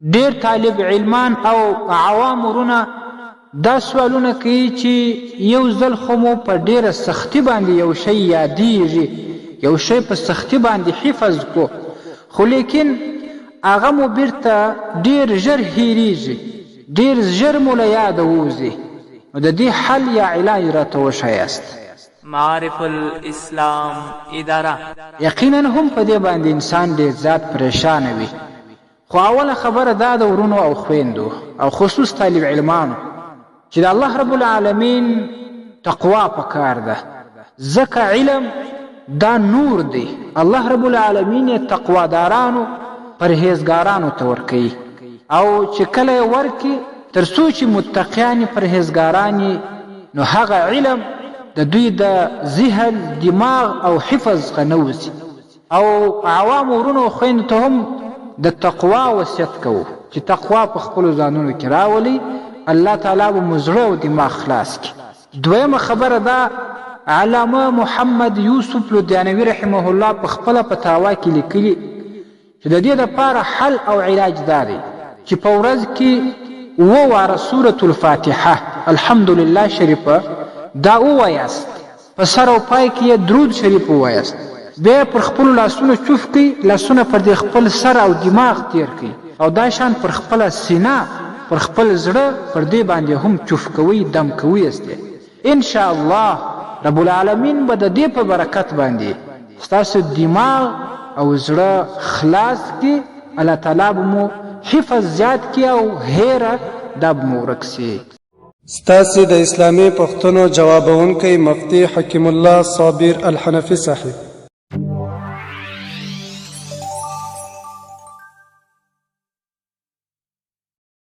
ډیر طالب علمان او عوام ورونه دا سوالونه کوي چې یو ځل خو مو په ډیره سختي باندې یو شی یادیږي، یو شی په سختي باندې حفظ کو، خو لیکن هغه مو بیرته ډیر ژر هیریږي، ډیر ژر مو له یاده ووځي. نو د دې حل یا علاج راته وښایاست. معارف الاسلام اداره یقینا هم په دې باندې انسان ډیر زیات پریشانه وي، خو اوله خبره دا د ورونو او خویندو او خصوص طالب علمانو چې د الله رب العالمین تقوا پکار ده، ځکه علم دا نور دی. الله رب العالمین یې تقوادارانو پرهیزګارانو ته ورکوي، او چې کله یې ورکي تر څو چې متقیان پرهیزګاران نو هغه علم د دوی د ذهن، دماغ او حفظ څخه نه وځي. او عوام ورونو او خویندو ته هم د تقوا وصیت کوو چې تقوا په خپلو ځانونو کې راولي، الله تعالی به مو زړه او دماغ خلاص کړي. دویمه خبره دا، علامه محمد یوسف لدیانوي رحمه الله په خپله فتاوا کې لیکلي چې د دې دپاره حل او علاج دا دی چې په ورځ کې 7 واره سورة الفاتحه الحمدلله شریفه دا ووایاست، په سر او پای کې یې درود شریف ووایاست، بیا پر خپلو لاسونو چوف کړئ، لاسونه پر دې خپل سر او دماغ تیر کړئ، او دا شان پر خپله سینه، پر خپل زړه، پر دې باندې هم چوف کوئ، دم کوئ استه. ان شاء الله رب العالمین به د دې په برکت باندې ستاسو دماغ او زړه خلاص کړي، الله تعالی به مو حفظ زیات کړي او هیره دا به مو ورک سي. ستاسې د اسلامي پوښتنو جوابونکی مفتي حکیم الله صابر الحنفي صاحب.